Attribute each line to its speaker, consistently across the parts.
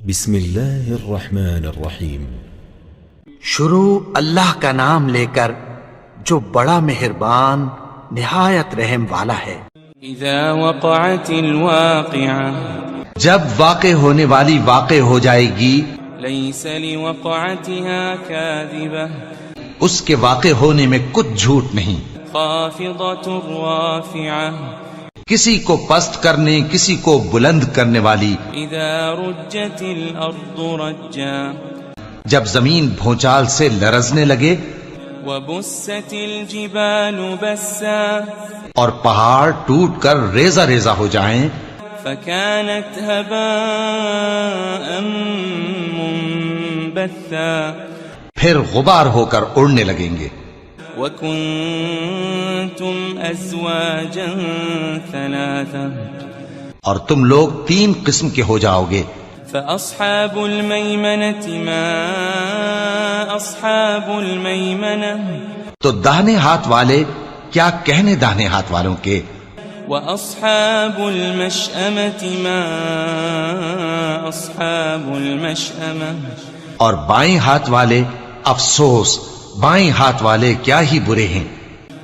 Speaker 1: بسم اللہ الرحمن الرحیم۔
Speaker 2: شروع اللہ کا نام لے کر جو بڑا مہربان نہایت رحم والا ہے۔
Speaker 3: اذا وقعت الواقعہ،
Speaker 2: جب واقع ہونے والی واقع ہو جائے گی،
Speaker 3: لیس لوقعتها کاذبہ،
Speaker 2: اس کے واقع ہونے میں کچھ جھوٹ نہیں،
Speaker 3: خافضۃ رافعہ،
Speaker 2: کسی کو پست کرنے کسی کو بلند کرنے والی۔
Speaker 3: اذا رجت الارض رجا،
Speaker 2: جب زمین بھونچال سے لرزنے لگے،
Speaker 3: وبست الجبال بسا،
Speaker 2: اور پہاڑ ٹوٹ کر ریزہ ریزہ ہو جائیں،
Speaker 3: فكانت هباء منبثا،
Speaker 2: پھر غبار ہو کر اڑنے لگیں گے۔
Speaker 3: وكنتم ازواجا ثلاثا،
Speaker 2: اور تم لوگ 3 قسم کے ہو جاؤ گے۔
Speaker 3: فأصحاب المیمنة ما اصحاب المیمنة،
Speaker 2: تو داہنے ہاتھ والے کیا کہنے داہنے ہاتھ والوں کے،
Speaker 3: واصحاب المشأمة ما اصحاب المشأمة،
Speaker 2: اور بائیں ہاتھ والے افسوس، بائیں ہاتھ والے کیا ہی برے ہیں۔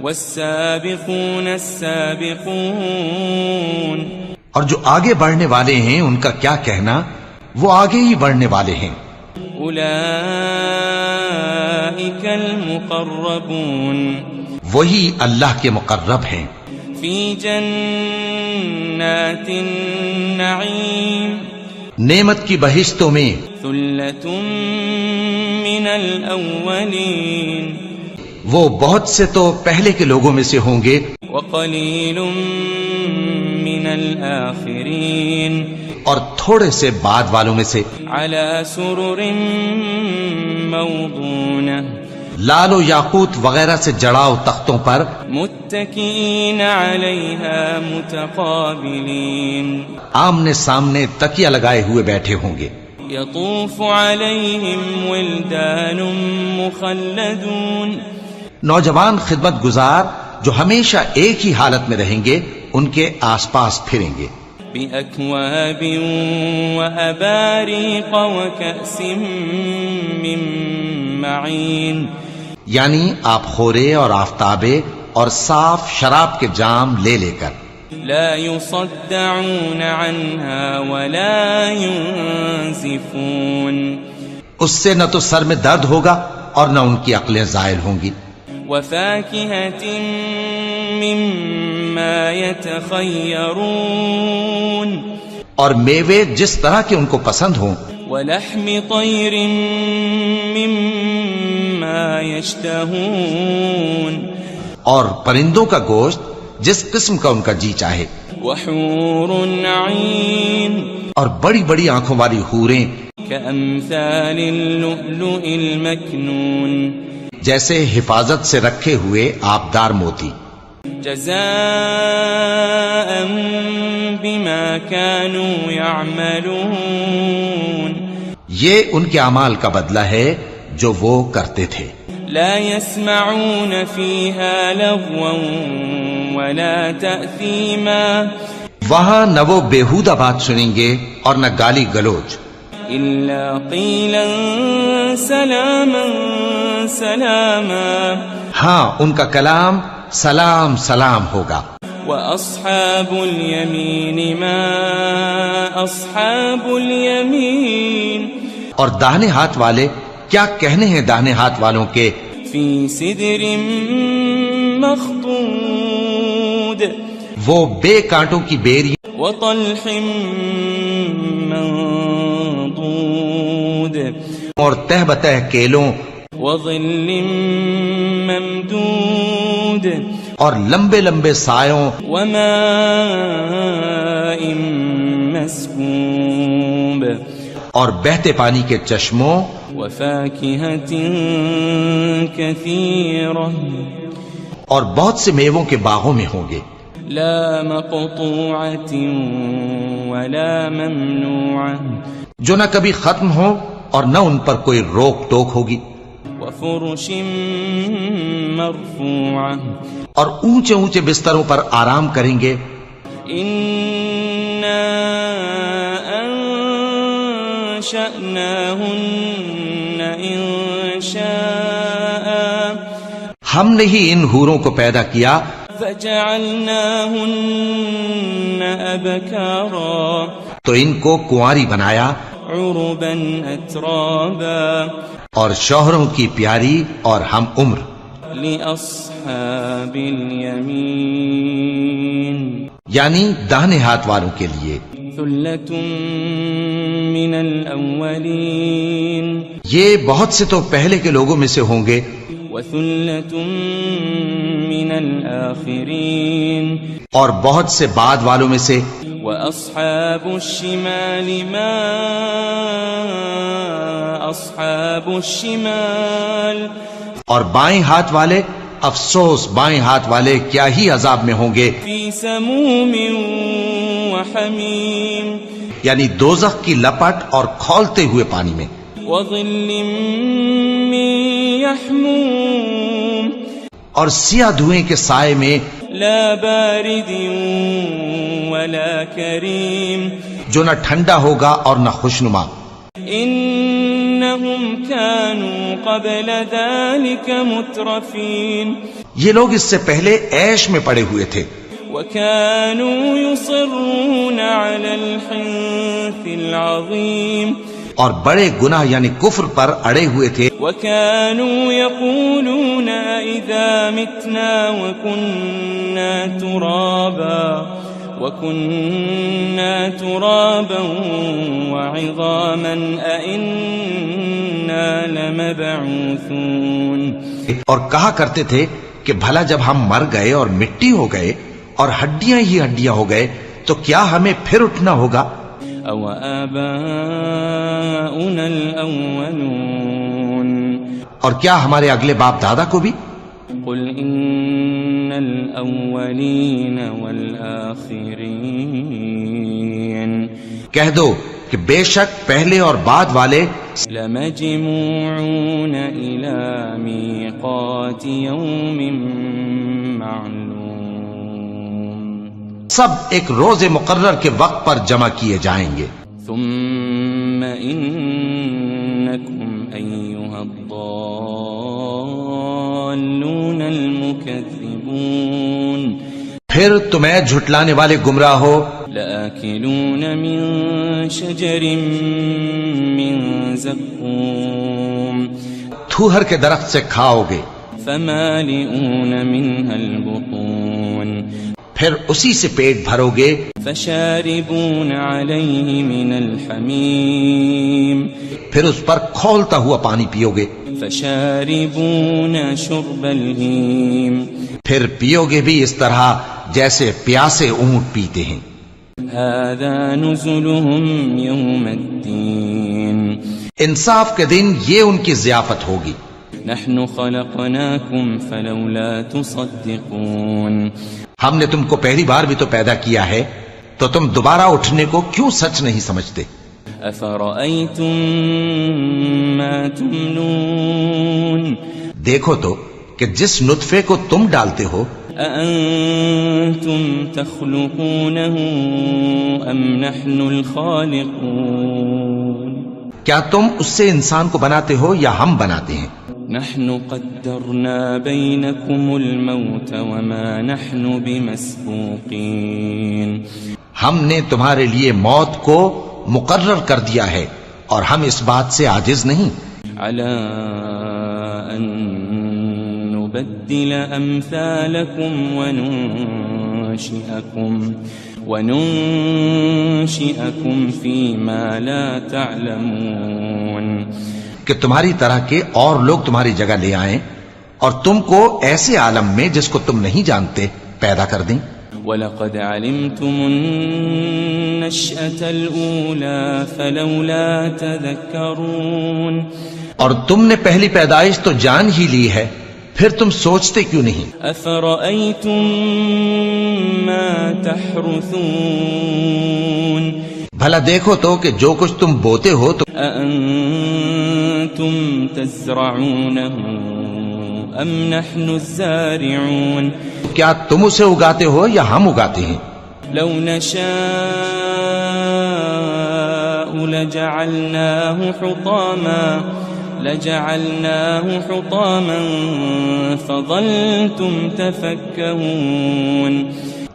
Speaker 3: والسابقون السابقون،
Speaker 2: اور جو آگے بڑھنے والے ہیں ان کا کیا کہنا، وہ آگے ہی بڑھنے والے ہیں۔
Speaker 3: اولئک المقربون،
Speaker 2: وہی اللہ کے مقرب ہیں،
Speaker 3: فی جنات النعیم،
Speaker 2: نعمت کی بہشتوں میں۔
Speaker 3: ثلۃ من الاولین،
Speaker 2: وہ بہت سے تو پہلے کے لوگوں میں سے ہوں گے،
Speaker 3: وقلیل من الآخرین،
Speaker 2: اور تھوڑے سے بعد والوں میں سے۔
Speaker 3: علی سرر موضونہ،
Speaker 2: لال و یاقوت وغیرہ سے جڑاؤ تختوں پر،
Speaker 3: متکئین علیہا متقابلین،
Speaker 2: آمنے سامنے تکیہ لگائے ہوئے بیٹھے ہوں گے۔
Speaker 3: یطوف علیہم ولدان مخلدون،
Speaker 2: نوجوان خدمت گزار جو ہمیشہ ایک ہی حالت میں رہیں گے ان کے آس پاس پھریں گے۔
Speaker 3: بأکواب وأباریق وکأس من معین،
Speaker 2: یعنی آپ خورے اور آفتابے اور صاف شراب کے جام لے لے کر۔
Speaker 3: لا يصدعون عنها ولا ينزفون،
Speaker 2: اس سے نہ تو سر میں درد ہوگا اور نہ ان کی عقلیں زائل ہوں گی۔
Speaker 3: وفاكهة مما يتخيرون،
Speaker 2: اور میوے جس طرح کے ان کو پسند ہوں،
Speaker 3: ولحم طير مما يشتهون،
Speaker 2: اور پرندوں کا گوشت جس قسم کا ان کا جی چاہے،
Speaker 3: وحور عين،
Speaker 2: اور بڑی بڑی آنکھوں والی حوریں
Speaker 3: كأمثال اللؤلؤ المكنون،
Speaker 2: جیسے حفاظت سے رکھے ہوئے آبدار موتی۔
Speaker 3: جزاء بما كانوا يعملون،
Speaker 2: یہ ان کے اعمال کا بدلہ ہے جو وہ کرتے تھے۔
Speaker 3: لا يسمعون فيها لغوا ولا تأثيما،
Speaker 2: وہاں نہ وہ بیہودہ بات سنیں گے اور نہ گالی گلوچ،
Speaker 3: إلا قيلا سلاما سلاما،
Speaker 2: ہاں ان کا کلام سلام سلام ہوگا۔
Speaker 3: وأصحاب اليمين ما أصحاب اليمين،
Speaker 2: اور داہنے ہاتھ والے کیا کہنے ہیں داہنے ہاتھ والوں کے،
Speaker 3: في سدر مخضود،
Speaker 2: وہ بے کانٹوں کی بیری
Speaker 3: وطلح منضود،
Speaker 2: اور تہ بتہ کیلوں
Speaker 3: وظل ممدود،
Speaker 2: اور لمبے لمبے سایوں،
Speaker 3: وماء مسكوب،
Speaker 2: اور بہتے پانی کے چشموں،
Speaker 3: وفاكهة كثيرة،
Speaker 2: اور بہت سے میووں کے باغوں میں ہوں گے۔
Speaker 3: لا مقطوعة ولا ممنوعة،
Speaker 2: جو نہ کبھی ختم ہو اور نہ ان پر کوئی روک ٹوک ہوگی،
Speaker 3: وفرش مرفوعة،
Speaker 2: اور اونچے اونچے بستروں پر آرام کریں گے۔
Speaker 3: إنا وأنشأناهن إنشاء
Speaker 2: ہم نے ہی ان حوروں کو پیدا کیا
Speaker 3: فجعلناهن أبكارا
Speaker 2: تو ان کو کنواری بنایا
Speaker 3: عربا أترابا
Speaker 2: اور شوہروں کی پیاری اور ہم عمر
Speaker 3: لأصحاب اليمين
Speaker 2: یعنی داہنے ہاتھ والوں کے لیے
Speaker 3: ثلة من الأولين
Speaker 2: یہ بہت سے تو پہلے کے لوگوں میں سے ہوں گے
Speaker 3: وثلة من الآخرين
Speaker 2: اور بہت سے بعد والوں میں سے
Speaker 3: وأصحاب الشمال ما أصحاب الشمال
Speaker 2: اور بائیں ہاتھ والے افسوس بائیں ہاتھ والے کیا ہی عذاب میں ہوں گے
Speaker 3: في سموم وحميم
Speaker 2: یعنی دوزخ کی لپٹ اور کھولتے ہوئے پانی میں
Speaker 3: وظل من يحموم
Speaker 2: اور سیاہ دھوئیں کے سائے میں
Speaker 3: لا بارد ولا كريم
Speaker 2: جو نہ ٹھنڈا ہوگا اور نہ خوشنما
Speaker 3: إنهم كانوا قبل ذلك مترفين
Speaker 2: یہ لوگ اس سے پہلے عیش میں پڑے ہوئے تھے
Speaker 3: وكانوا يصرون على الحنث العظيم
Speaker 2: اور بڑے گناہ یعنی کفر پر اڑے ہوئے تھے
Speaker 3: وكانوا يقولون إذا متنا وكنا ترابا وعظاما أئنا لمبعوثون
Speaker 2: اور کہا کرتے تھے کہ بھلا جب ہم مر گئے اور مٹی ہو گئے اور ہڈیاں ہی ہڈیاں ہو گئے تو کیا ہمیں پھر اٹھنا ہوگا
Speaker 3: أو آباؤنا الأولون
Speaker 2: اور کیا ہمارے اگلے باپ دادا کو بھی
Speaker 3: قل إن الأولين والآخرين
Speaker 2: کہہ دو کہ بے شک پہلے اور بعد والے
Speaker 3: لمجموعون إلى ميقات يوم معلوم
Speaker 2: سب ایک روز مقرر کے وقت پر جمع کیے جائیں گے
Speaker 3: ثم إنكم أيها الضالون المكذبون
Speaker 2: پھر تمہیں جھٹلانے والے گمراہ ہو
Speaker 3: لآكلون من شجر من زقوم
Speaker 2: تھوہر کے درخت سے کھاؤ گے
Speaker 3: فمالئون منها البطون
Speaker 2: پھر اسی سے پیٹ بھرو گے
Speaker 3: فشاربون عليه من الحميم
Speaker 2: پھر اس پر کھولتا ہوا پانی پیو گے
Speaker 3: فشاربون شرب الهيم
Speaker 2: پھر پیو گے بھی اس طرح جیسے پیاسے اونٹ پیتے ہیں
Speaker 3: هذا نزلهم يوم الدين
Speaker 2: انصاف کے دن یہ ان کی ضیافت ہوگی
Speaker 3: نحن خلقناكم فلولا تصدقون
Speaker 2: ہم نے تم کو پہلی بار بھی تو پیدا کیا ہے تو تم دوبارہ اٹھنے کو کیوں سچ نہیں سمجھتے
Speaker 3: أفرأيتم ما تمنون
Speaker 2: دیکھو تو کہ جس نطفے کو تم ڈالتے ہو
Speaker 3: أأنتم تخلقونه أم نحن الخالقون
Speaker 2: کیا تم اس سے انسان کو بناتے ہو یا ہم بناتے ہیں
Speaker 3: نحن قدرنا بينكم الموت وما نحن بمسبوقين
Speaker 2: ہم نے تمہارے لیے موت کو مقرر کر دیا ہے اور ہم اس بات سے عاجز نہیں
Speaker 3: على أن نبدل أمثالكم وننشئكم فيما لا تعلمون
Speaker 2: کہ تمہاری طرح کے اور لوگ تمہاری جگہ لے آئیں اور تم کو ایسے عالم میں جس کو تم نہیں جانتے پیدا کر دیں
Speaker 3: وَلَقَدْ عَلِمْتُمُ النَّشْأَةَ الْأُولَى فَلَوْلَا تَذَكَّرُونَ اور
Speaker 2: تم نے پہلی پیدائش تو جان ہی لی ہے پھر تم سوچتے کیوں نہیں
Speaker 3: أَفَرَأَيْتُم مَّا تَحْرُثُونَ
Speaker 2: بھلا دیکھو تو کہ جو کچھ تم بوتے ہو تو
Speaker 3: أَأَنتُمْ تَزْرَعُونَهُ أَمْ نَحْنُ الزَّارِعُونَ
Speaker 2: کیا تم اسے اگاتے ہو یا ہم اگاتے ہیں
Speaker 3: لو نشاء لجعلناه حطاما فظلتم تفكهون.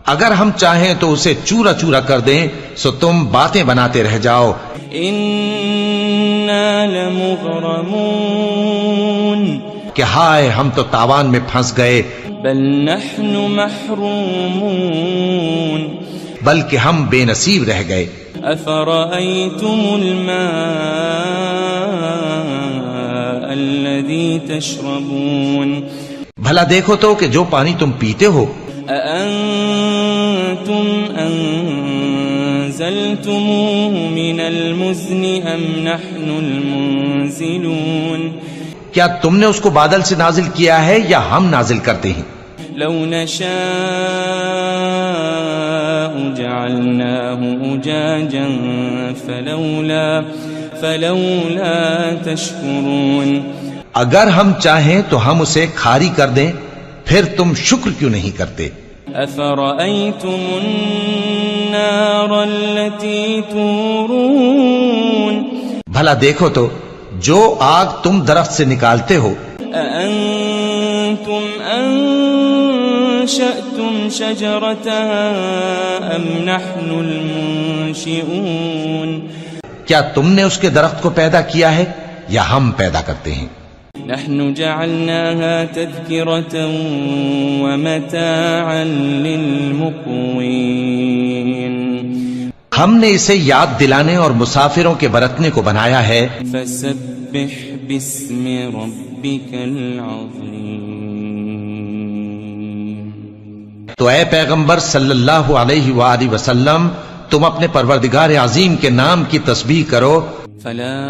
Speaker 2: اگر ہم چاہیں تو اسے چورا چورا کر دیں سو تم باتیں بناتے رہ جاؤ.
Speaker 3: انا لمغرمون.
Speaker 2: کہ ہائے ہم تو تاوان میں پھنس گئے.
Speaker 3: بل نحن محرومون.
Speaker 2: بلکہ ہم بے نصیب رہ گئے.
Speaker 3: افرأيتم الماء الذي تشربون.
Speaker 2: بھلا دیکھو تو کہ جو پانی تم پیتے ہو.
Speaker 3: أأنتم أنزلتموه من المزن أم نحن المنزلون.
Speaker 2: کیا تم نے اس کو بادل سے نازل کیا ہے یا ہم نازل کرتے ہیں؟
Speaker 3: لو نشاء جعلناه أجاجا فلولا تشكرون.
Speaker 2: اگر ہم چاہیں تو ہم اسے کھاری کر دیں پھر تم شکر کیوں نہیں کرتے؟
Speaker 3: أفرأيتم النار التي تورون.
Speaker 2: بھلا دیکھو تو جو آگ تم درخت سے نکالتے ہو.
Speaker 3: أأنتم أنشأتم شجرتها أم نحن المنشئون.
Speaker 2: کیا تم نے اس کے درخت کو پیدا کیا ہے یا ہم پیدا کرتے ہیں؟
Speaker 3: نحن جعلناها تذكرة ومتاعا للمقوين.
Speaker 2: ہم نے اسے یاد دلانے اور مسافروں کے برتنے کو بنایا ہے.
Speaker 3: فسبح باسم ربك العظيم.
Speaker 2: تو اے پیغمبر صلی اللہ علیہ وآلہ وسلم تم اپنے پروردگار عظیم کے نام کی تسبیح کرو.
Speaker 3: فلا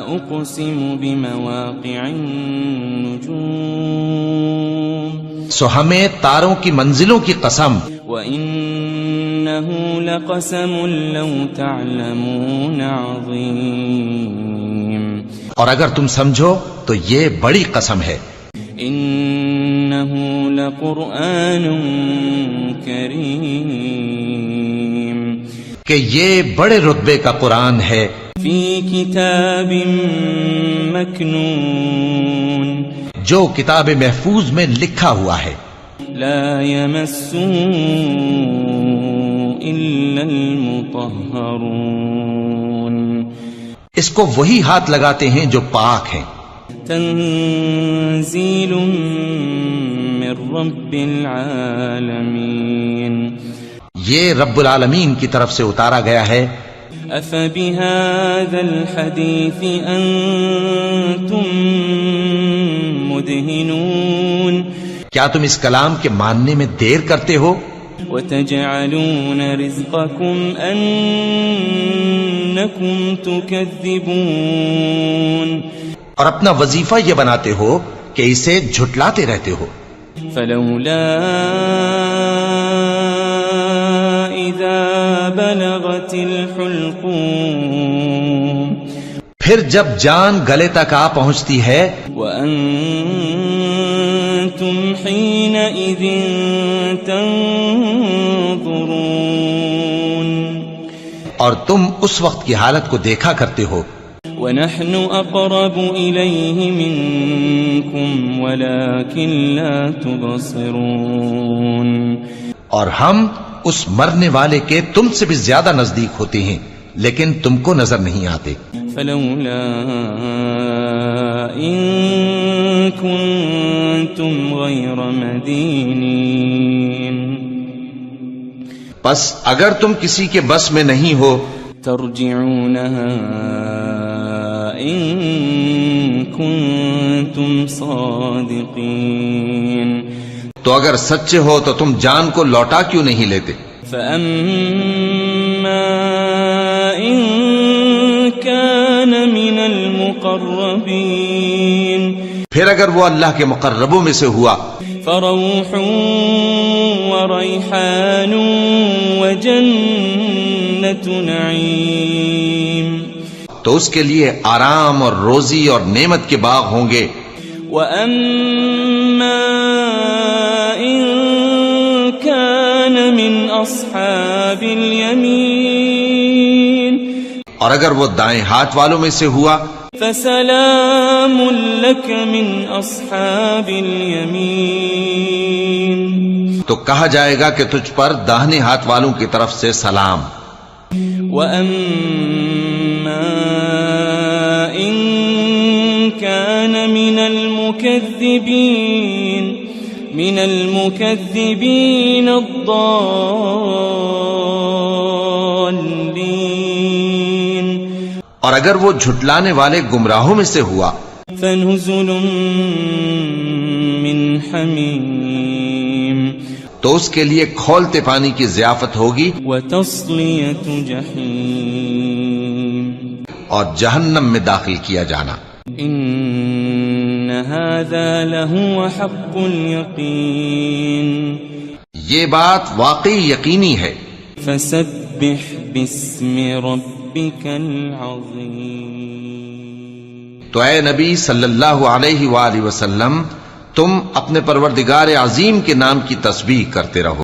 Speaker 3: اقسم بمواقع النجوم.
Speaker 2: سو ہمیں تاروں کی منزلوں کی قسم.
Speaker 3: وَإِنَّهُ لَقَسَمٌ لَوْ تَعْلَمُونَ عَظِيمٌ.
Speaker 2: اور اگر تم سمجھو تو یہ بڑی قسم ہے.
Speaker 3: إِنَّهُ لَقُرْآنٌ كَرِيمٌ.
Speaker 2: کہ یہ بڑے رتبے کا قرآن ہے.
Speaker 3: فِي كِتَابٍ مَكْنُونٍ.
Speaker 2: جو کتاب محفوظ میں لکھا ہوا ہے.
Speaker 3: لا يمسه إلا المطهرون.
Speaker 2: اس کو وہی ہاتھ لگاتے ہیں جو پاک ہیں.
Speaker 3: تنزيل من رب العالمين.
Speaker 2: یہ رب العالمین کی طرف سے اتارا گیا ہے.
Speaker 3: أفبهذا الحديث أنتم مدهنون.
Speaker 2: کیا تم اس کلام کے ماننے میں دیر کرتے ہو؟
Speaker 3: وتجعلون رزقكم أنكم تكذبون.
Speaker 2: اور اپنا وظیفہ یہ بناتے ہو کہ اسے جھٹلاتے رہتے ہو.
Speaker 3: فلولا إذا بلغت الحلقوم.
Speaker 2: پھر جب جان گلے تک آ پہنچتی ہے.
Speaker 3: وأنتم حينئذ تنظرون.
Speaker 2: اور تم اس وقت کی حالت کو دیکھا کرتے ہو.
Speaker 3: ونحن أقرب إليه منكم ولكن لا تبصرون.
Speaker 2: اور ہم اس مرنے والے کے تم سے بھی زیادہ نزدیک ہوتے ہیں لیکن تم کو نظر نہیں آتے.
Speaker 3: فلولا إن كنتم غير مدينين.
Speaker 2: پس اگر تم کسی کے بس میں نہیں ہو
Speaker 3: ترجعونها إن كنتم صادقين.
Speaker 2: تو اگر سچے ہو تو تم جان کو لوٹا کیوں نہیں لیتے؟
Speaker 3: فأما إن كان من المقربين.
Speaker 2: پھر اگر وہ اللہ کے مقربوں میں سے ہوا
Speaker 3: فروح وريحان وجنة نعيم.
Speaker 2: تو اس کے لیے آرام اور روزی اور نعمت کے باغ ہوں گے.
Speaker 3: وأما إن كان من أصحاب اليمين
Speaker 2: اور اگر وہ دائیں ہاتھ والوں میں سے ہوا
Speaker 3: فسلام لك من أصحاب اليمين
Speaker 2: تو کہا جائے گا کہ تجھ پر داہنے ہاتھ والوں کی طرف سے سلام.
Speaker 3: وأما إن كان من المكذبين الضالين
Speaker 2: اور اگر وہ جھٹلانے والے گمراہوں میں سے ہوا
Speaker 3: فنزل من حمیم
Speaker 2: تو اس کے لیے کھولتے پانی کی ضیافت ہوگی
Speaker 3: وتصلیۃ جحیم
Speaker 2: اور جہنم میں داخل کیا جانا.
Speaker 3: ان هذا لهو حق اليقین
Speaker 2: یہ بات واقعی یقینی ہے.
Speaker 3: فسبح باسم ربك العظیم
Speaker 2: تو اے نبی صلی اللہ علیہ وآلہ وسلم تم اپنے پروردگار عظیم کے نام کی تسبیح کرتے رہو.